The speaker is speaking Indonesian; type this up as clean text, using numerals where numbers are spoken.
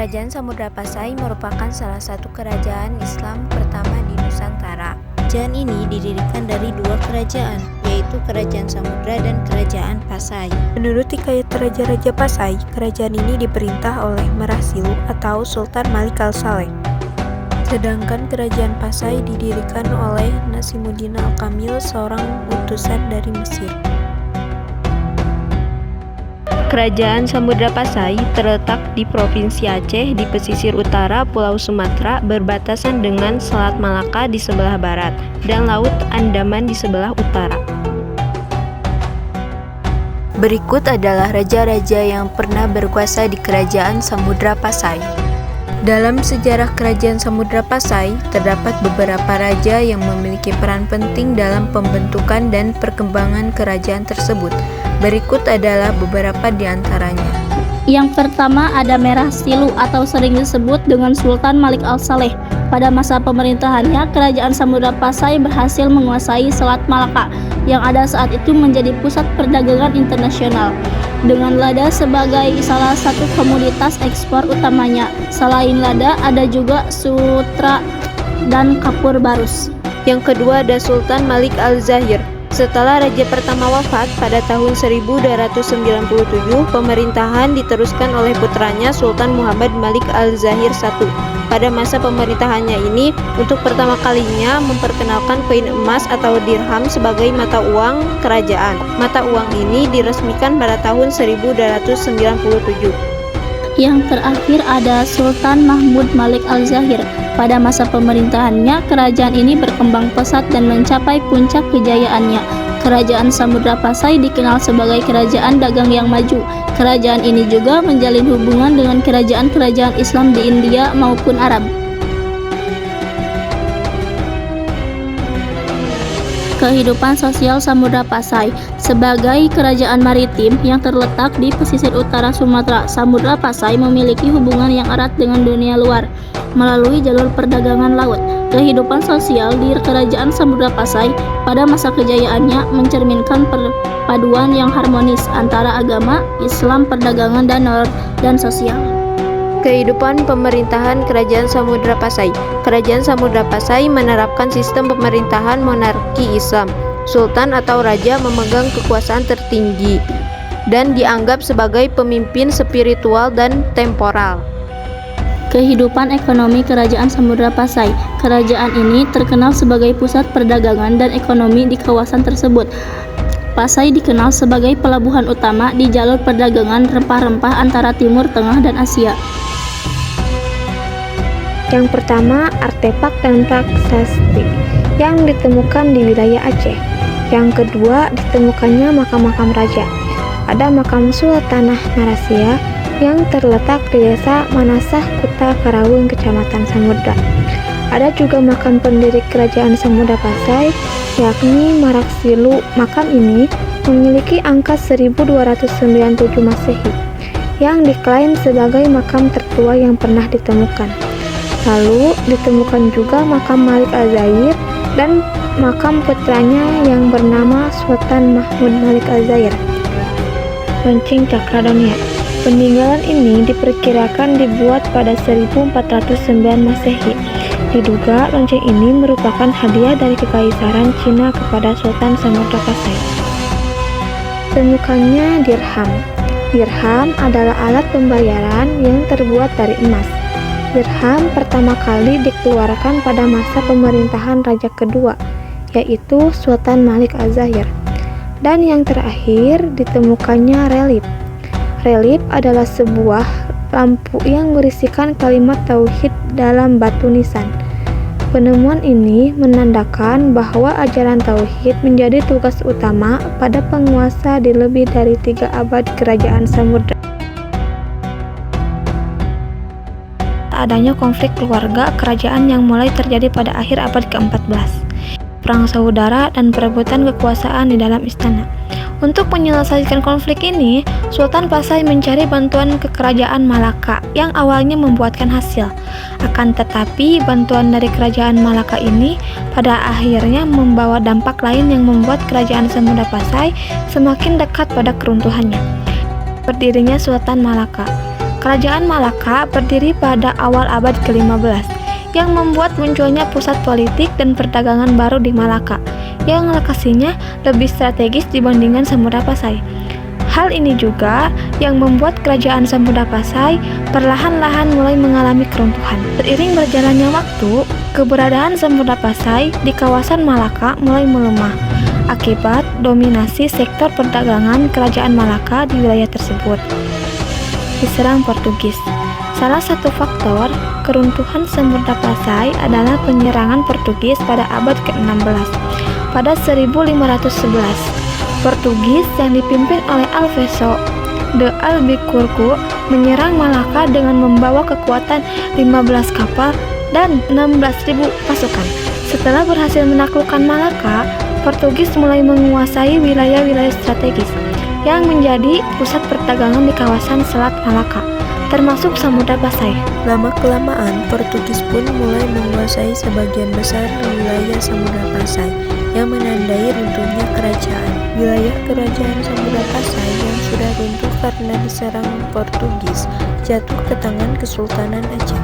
Kerajaan Samudra Pasai merupakan salah satu kerajaan Islam pertama di Nusantara. Kerajaan ini didirikan dari dua kerajaan, yaitu Kerajaan Samudra dan Kerajaan Pasai. Menurut hikayat Raja-Raja Pasai, kerajaan ini diperintah oleh Merah Silu atau Sultan Malik Al-Saleh. Sedangkan Kerajaan Pasai didirikan oleh Nasimuddin Al-Kamil, seorang utusan dari Mesir. Kerajaan Samudra Pasai terletak di Provinsi Aceh di pesisir utara Pulau Sumatera, berbatasan dengan Selat Malaka di sebelah barat dan Laut Andaman di sebelah utara. Berikut adalah raja-raja yang pernah berkuasa di Kerajaan Samudra Pasai. Dalam sejarah Kerajaan Samudra Pasai, terdapat beberapa raja yang memiliki peran penting dalam pembentukan dan perkembangan kerajaan tersebut. Berikut adalah beberapa di antaranya. Yang pertama ada Merah Silu atau sering disebut dengan Sultan Malik Al-Saleh. Pada masa pemerintahannya, Kerajaan Samudra Pasai berhasil menguasai Selat Malaka yang ada saat itu menjadi pusat perdagangan internasional, dengan lada sebagai salah satu komoditas ekspor utamanya. Selain lada, ada juga sutra dan kapur barus. Yang kedua ada Sultan Malik Al-Zahir. Setelah raja pertama wafat pada tahun 1297, pemerintahan diteruskan oleh putranya Sultan Muhammad Malik Al-Zahir I. Pada masa pemerintahannya ini, untuk pertama kalinya memperkenalkan koin emas atau dirham sebagai mata uang kerajaan. Mata uang ini diresmikan pada tahun 1297. Yang terakhir ada Sultan Mahmud Malik Al-Zahir. Pada masa pemerintahannya, kerajaan ini berkembang pesat dan mencapai puncak kejayaannya. Kerajaan Samudra Pasai dikenal sebagai kerajaan dagang yang maju. Kerajaan ini juga menjalin hubungan dengan kerajaan-kerajaan Islam di India maupun Arab. Kehidupan sosial Samudra Pasai. Sebagai kerajaan maritim yang terletak di pesisir utara Sumatera, Samudra Pasai memiliki hubungan yang erat dengan dunia luar melalui jalur perdagangan laut. Kehidupan sosial di Kerajaan Samudra Pasai pada masa kejayaannya mencerminkan perpaduan yang harmonis antara agama, Islam, perdagangan, dan sosial. Kehidupan pemerintahan Kerajaan Samudra Pasai. Kerajaan Samudra Pasai menerapkan sistem pemerintahan monarki Islam. Sultan atau raja memegang kekuasaan tertinggi dan dianggap sebagai pemimpin spiritual dan temporal. Kehidupan ekonomi Kerajaan Samudra Pasai. Kerajaan ini terkenal sebagai pusat perdagangan dan ekonomi di kawasan tersebut. Pasai dikenal sebagai pelabuhan utama di jalur perdagangan rempah-rempah antara Timur Tengah dan Asia. Yang pertama, artefak dan prasasti yang ditemukan di wilayah Aceh. Yang kedua, ditemukannya makam-makam raja. Ada makam Sultanah Narasia yang terletak di desa Manasah, Kuta Karawung, Kecamatan Samudra. Ada juga makam pendiri Kerajaan Samudra Pasai, yakni Merah Silu. Makam ini memiliki angka 1297 Masehi, yang diklaim sebagai makam tertua yang pernah ditemukan. Lalu ditemukan juga makam Malik Al-Zahir dan makam putranya yang bernama Sultan Mahmud Malik Al-Zahir. Lonceng Cakradonia. Peninggalan ini diperkirakan dibuat pada 1409 Masehi. Diduga lonceng ini merupakan hadiah dari Kekaisaran Cina kepada Sultan Samudra Pasai. Temukannya dirham. Dirham adalah alat pembayaran yang terbuat dari emas. Dirham pertama kali dikeluarkan pada masa pemerintahan raja kedua, yaitu Sultan Malik Al-Zahir. Dan yang terakhir ditemukannya relief. Relief adalah sebuah lampu yang berisikan kalimat tauhid dalam batu nisan. Penemuan ini menandakan bahwa ajaran tauhid menjadi tugas utama pada penguasa di lebih dari 3 abad Kerajaan Samudra. Adanya konflik keluarga kerajaan yang mulai terjadi pada akhir abad ke-14. Perang saudara dan perebutan kekuasaan di dalam istana. Untuk menyelesaikan konflik ini, Sultan Pasai mencari bantuan ke Kerajaan Malaka yang awalnya membuahkan hasil. Akan tetapi, bantuan dari Kerajaan Malaka ini pada akhirnya membawa dampak lain yang membuat Kerajaan Samudra Pasai semakin dekat pada keruntuhannya. Berdirinya Sultan Malaka. Kerajaan Malaka berdiri pada awal abad ke-15 yang membuat munculnya pusat politik dan perdagangan baru di Malaka yang lokasinya lebih strategis dibandingkan Samudra Pasai. Hal ini juga yang membuat kerajaan Samudra Pasai perlahan-lahan mulai mengalami keruntuhan. Seiring berjalannya waktu, keberadaan Samudra Pasai di kawasan Malaka mulai melemah akibat dominasi sektor perdagangan kerajaan Malaka di wilayah tersebut diserang Portugis. Salah satu faktor keruntuhan Samudra Pasai adalah penyerangan Portugis pada abad ke-16. Pada 1511, Portugis yang dipimpin oleh Alfonso de Albuquerque menyerang Malaka dengan membawa kekuatan 15 kapal dan 16.000 pasukan. Setelah berhasil menaklukkan Malaka, Portugis mulai menguasai wilayah-wilayah strategis yang menjadi pusat perdagangan di kawasan Selat Malaka, termasuk Samudra Pasai. Lama-kelamaan, Portugis pun mulai menguasai sebagian besar wilayah Samudra Pasai yang menandai runtuhnya kerajaan. Wilayah kerajaan Samudra Pasai yang sudah runtuh karena diserang Portugis jatuh ke tangan Kesultanan Aceh.